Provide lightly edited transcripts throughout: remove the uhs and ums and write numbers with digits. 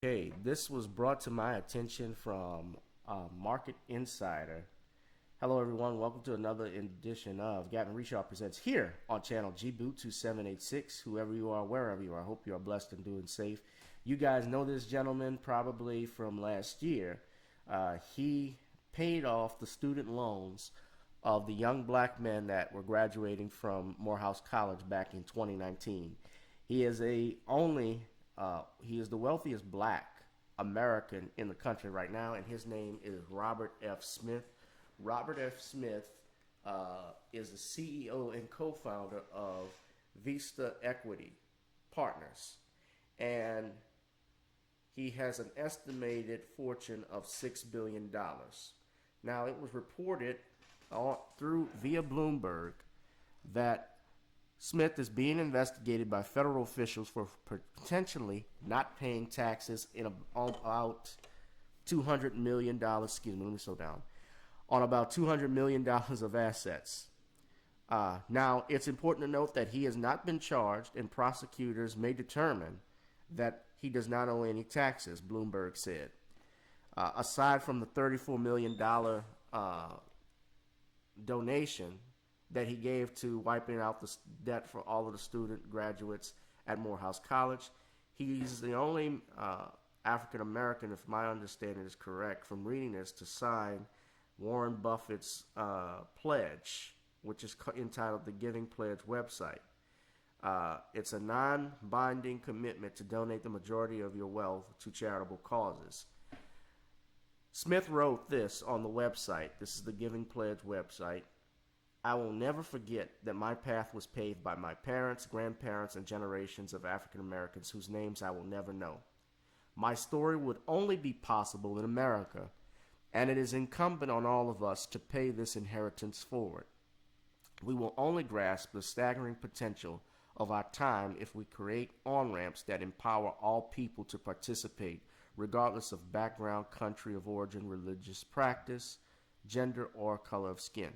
Okay, this was brought to my attention from Market Insider. Hello, everyone. Welcome to another edition of Gavin Richard Presents here on channel GBoot2786. Whoever you are, wherever you are, I hope you are blessed and doing safe. You guys know this gentleman probably from last year. He paid off the student loans of the young black men that were graduating from Morehouse College back in 2019. He is he is the wealthiest black American in the country right now, and his name is Robert F. Smith. Robert F. Smith is the CEO and co-founder of Vista Equity Partners, and he has an estimated fortune of $6 billion. Now, it was reported via Bloomberg that Smith is being investigated by federal officials for potentially not paying taxes in about $200 million. Excuse me, let me slow down. On about $200 million of assets. Now, it's important to note that he has not been charged, and prosecutors may determine that he does not owe any taxes, Bloomberg said. Aside from the $34 million donation that he gave to wiping out the debt for all of the student graduates at Morehouse College. He's the only African American, if my understanding is correct, from reading this, to sign Warren Buffett's pledge, which is entitled the Giving Pledge website. It's a non-binding commitment to donate the majority of your wealth to charitable causes. Smith wrote this on the website. This is the Giving Pledge website. I will never forget that my path was paved by my parents, grandparents, and generations of African Americans whose names I will never know. My story would only be possible in America, and it is incumbent on all of us to pay this inheritance forward. We will only grasp the staggering potential of our time if we create on-ramps that empower all people to participate, regardless of background, country of origin, religious practice, gender, or color of skin.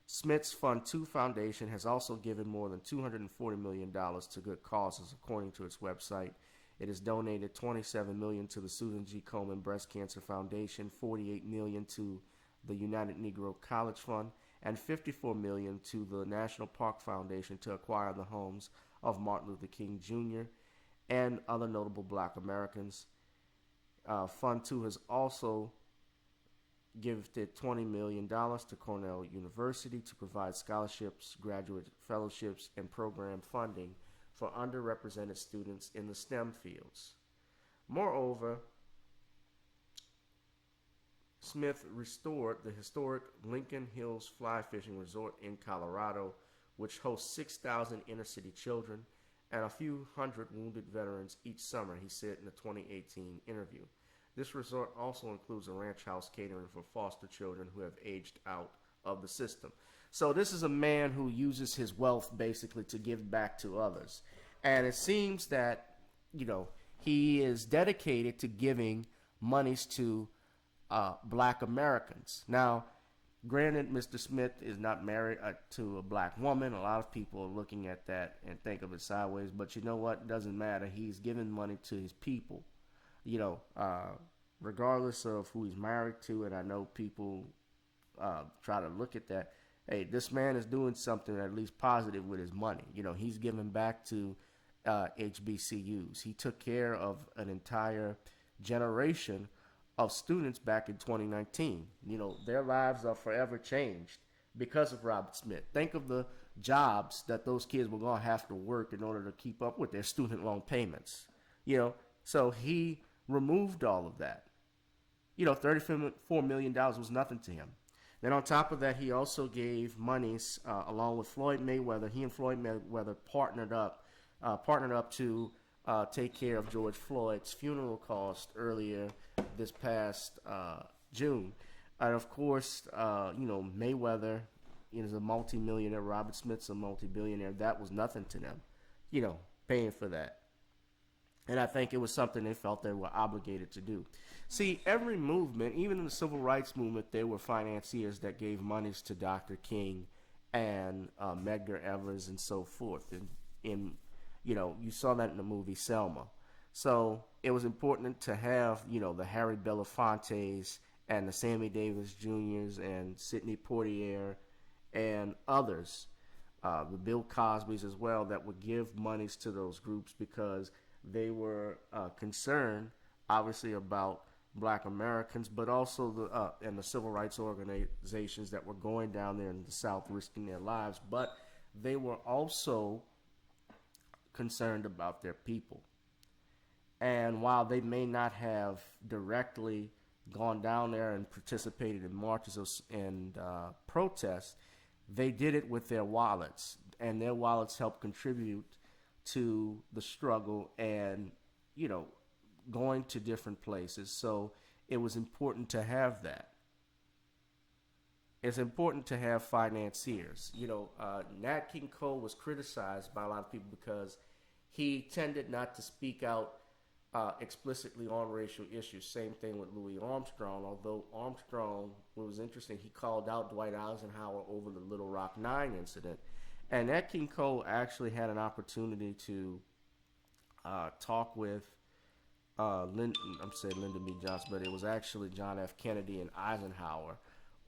Smith's Fund 2 Foundation has also given more than $240 million to good causes, according to its website. It has donated $27 million to the Susan G. Komen Breast Cancer Foundation, $48 million to the United Negro College Fund, and $54 million to the National Park Foundation to acquire the homes of Martin Luther King Jr. and other notable black Americans. Fund 2 has also gifted $20 million to Cornell University to provide scholarships, graduate fellowships, and program funding for underrepresented students in the STEM fields. Moreover, Smith restored the historic Lincoln Hills Fly Fishing Resort in Colorado, which hosts 6,000 inner-city children and a few hundred wounded veterans each summer, he said in a 2018 interview. This resort also includes a ranch house catering for foster children who have aged out of the system. So this is a man who uses his wealth basically to give back to others. And it seems that, he is dedicated to giving monies to black Americans. Now, granted, Mr. Smith is not married to a black woman. A lot of people are looking at that and think of it sideways. But you know what? It doesn't matter. He's giving money to his people. Regardless of who he's married to, and I know people try to look at that. Hey, this man is doing something at least positive with his money. He's giving back to HBCUs. He took care of an entire generation of students back in 2019. Their lives are forever changed because of Robert Smith. Think of the jobs that those kids were going to have to work in order to keep up with their student loan payments. So he removed all of that. $34 million was nothing to him. Then on top of that, he also gave monies along with Floyd Mayweather. He and Floyd Mayweather partnered up to take care of George Floyd's funeral cost earlier this past June. And of course, Mayweather is a multi-millionaire. Robert Smith's a multi-billionaire. That was nothing to them, paying for that. And I think it was something they felt they were obligated to do. See, every movement, even in the civil rights movement, there were financiers that gave monies to Dr. King and Medgar Evers and so forth. And you saw that in the movie Selma. So it was important to have, the Harry Belafontes and the Sammy Davis Jr.'s and Sidney Poitier and others, the Bill Cosbys as well, that would give monies to those groups because they were concerned, obviously, about Black Americans, but also the civil rights organizations that were going down there in the South risking their lives. But they were also concerned about their people. And while they may not have directly gone down there and participated in marches and protests, they did it with their wallets, and their wallets helped contribute to the struggle and, going to different places. So it was important to have that. It's important to have financiers. Nat King Cole was criticized by a lot of people because he tended not to speak out explicitly on racial issues. Same thing with Louis Armstrong, although Armstrong, what was interesting, he called out Dwight Eisenhower over the Little Rock 9 incident. And Nat King Cole actually had an opportunity to talk with Lyndon B. Johnson, but it was actually John F. Kennedy and Eisenhower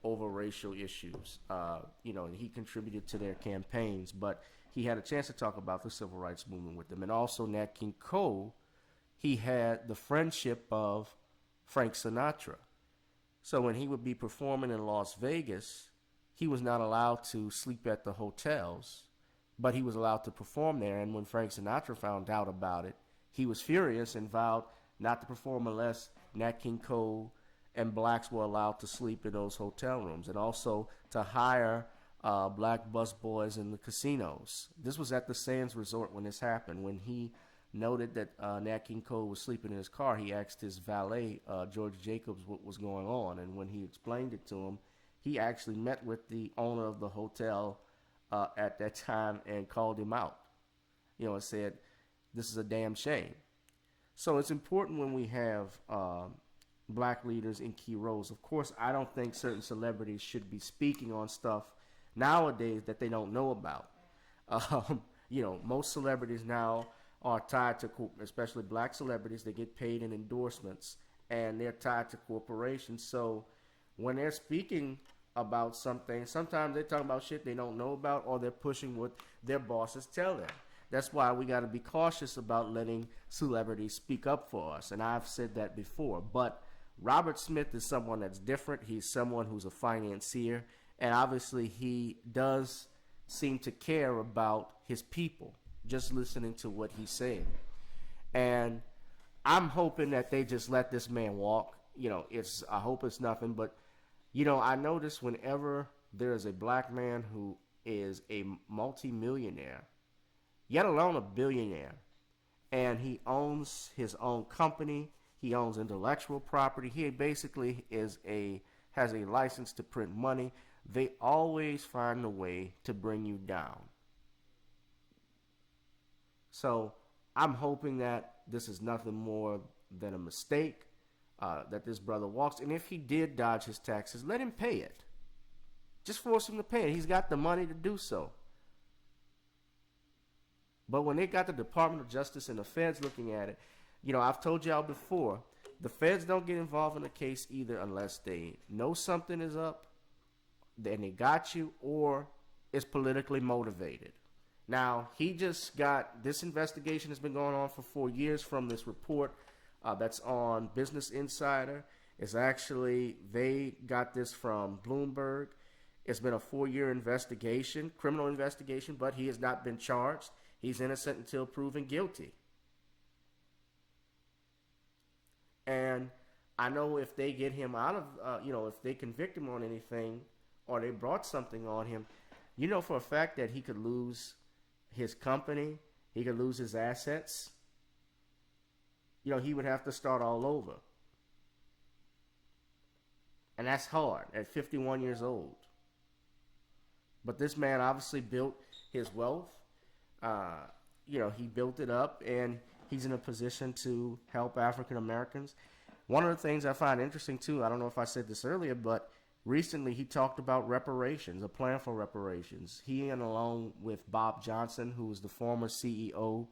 over racial issues. And he contributed to their campaigns, but he had a chance to talk about the civil rights movement with them. And also Nat King Cole, he had the friendship of Frank Sinatra. So when he would be performing in Las Vegas, he was not allowed to sleep at the hotels, but he was allowed to perform there. And when Frank Sinatra found out about it, he was furious and vowed not to perform unless Nat King Cole and blacks were allowed to sleep in those hotel rooms, and also to hire black busboys in the casinos. This was at the Sands Resort when this happened. When he noted that Nat King Cole was sleeping in his car, he asked his valet, George Jacobs, what was going on. And when he explained it to him, he actually met with the owner of the hotel at that time and called him out, and said, this is a damn shame. So it's important when we have black leaders in key roles. Of course, I don't think certain celebrities should be speaking on stuff nowadays that they don't know about. Most celebrities now are tied to, especially black celebrities, they get paid in endorsements, and they're tied to corporations. So when they're speaking about something, sometimes they're talking about shit they don't know about, or they're pushing what their bosses tell them. That's why we got to be cautious about letting celebrities speak up for us. And I've said that before. But Robert Smith is someone that's different. He's someone who's a financier. And obviously he does seem to care about his people, just listening to what he's saying. And I'm hoping that they just let this man walk. I hope it's nothing. But, I notice whenever there is a black man who is a multimillionaire, yet alone a billionaire, and he owns his own company, he owns intellectual property, he basically has a license to print money, they always find a way to bring you down. So I'm hoping that this is nothing more than a mistake, that this brother walks, and if he did dodge his taxes, let him pay it. Just force him to pay it. He's got the money to do so. But when they got the Department of Justice and the feds looking at it, I've told y'all before, the feds don't get involved in the case either unless they know something is up, then they got you, or it's politically motivated. Now, this investigation has been going on for 4 years from this report that's on Business Insider. It's actually, they got this from Bloomberg. It's been a 4-year investigation, criminal investigation, but he has not been charged. He's innocent until proven guilty. And I know if they get him out of, if they convict him on anything or they brought something on him, for a fact that he could lose his company, he could lose his assets. He would have to start all over. And that's hard at 51 years old. But this man obviously built his wealth. He built it up, and he's in a position to help African Americans. One of the things I find interesting, too, I don't know if I said this earlier, but recently he talked about reparations, a plan for reparations. He, and along with Bob Johnson, who was the former CEO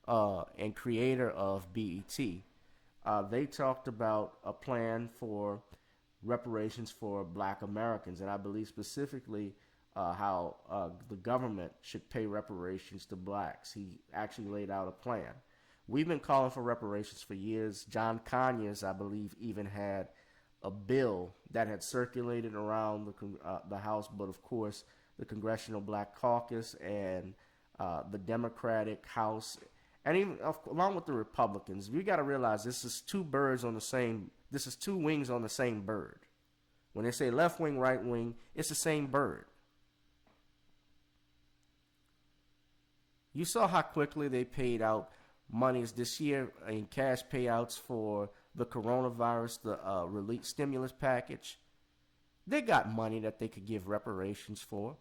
and creator of BET. They talked about a plan for reparations for black Americans, and I believe specifically how the government should pay reparations to blacks. He actually laid out a plan. We've been calling for reparations for years. John Conyers, I believe, even had a bill that had circulated around the House, but of course, the Congressional Black Caucus and the Democratic House, and even along with the Republicans. We got to realize this is two birds on the same. This is two wings on the same bird. When they say left wing, right wing, it's the same bird. You saw how quickly they paid out monies this year in cash payouts for the coronavirus, the relief stimulus package. They got money that they could give reparations for.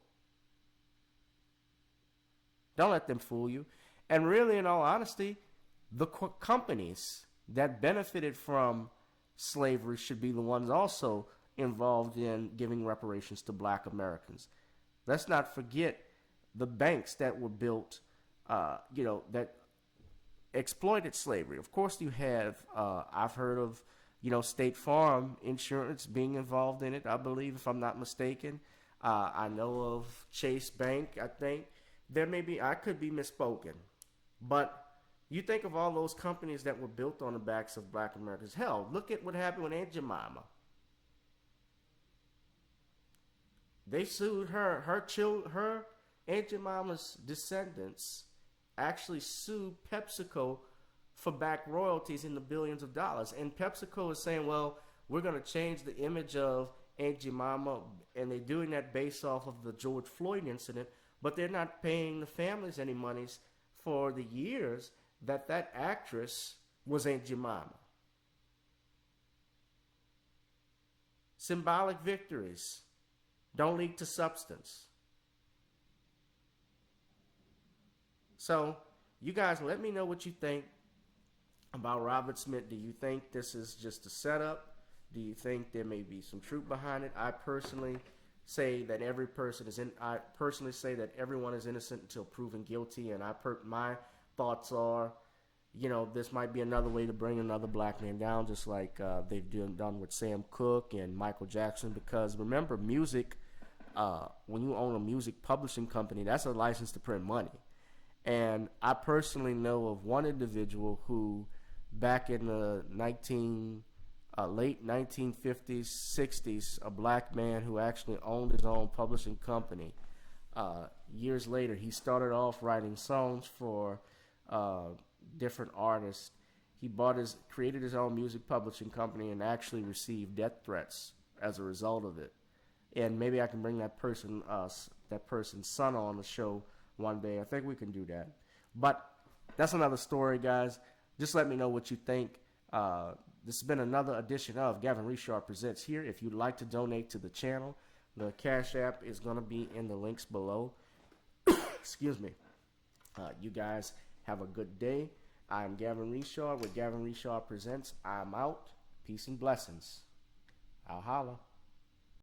Don't let them fool you. And really, in all honesty, the companies that benefited from slavery should be the ones also involved in giving reparations to black Americans. Let's not forget the banks that were built, that exploited slavery. Of course, you have, I've heard of, State Farm Insurance being involved in it, I believe, if I'm not mistaken. I know of Chase Bank, I think. There may be, I could be misspoken. But you think of all those companies that were built on the backs of black Americans. Hell, look at what happened with Aunt Jemima. They sued her Aunt Jemima's descendants actually sued PepsiCo for back royalties in the billions of dollars. And PepsiCo is saying, well, we're going to change the image of Aunt Jemima, and they're doing that based off of the George Floyd incident, but they're not paying the families any monies for the years that actress was Aunt Jemima. Symbolic victories don't lead to substance. So, you guys, let me know what you think about Robert Smith. Do you think this is just a setup? Do you think there may be some truth behind it? I personally say that I personally say that everyone is innocent until proven guilty, and my thoughts are, this might be another way to bring another black man down, just like they've done with Sam Cooke and Michael Jackson. Because remember, music, when you own a music publishing company, that's a license to print money. And I personally know of one individual who, back in the late 1950s, 60s, a black man who actually owned his own publishing company. Years later, he started off writing songs for different artists. He created his own music publishing company and actually received death threats as a result of it. And maybe I can bring that person's son on the show one day. I think we can do that. But that's another story, guys. Just let me know what you think. This has been another edition of Gavin Richard Presents here. If you'd like to donate to the channel, the Cash App is going to be in the links below. Excuse me. You guys have a good day. I'm Gavin Richard with Gavin Richard Presents. I'm out. Peace and blessings. I'll holla.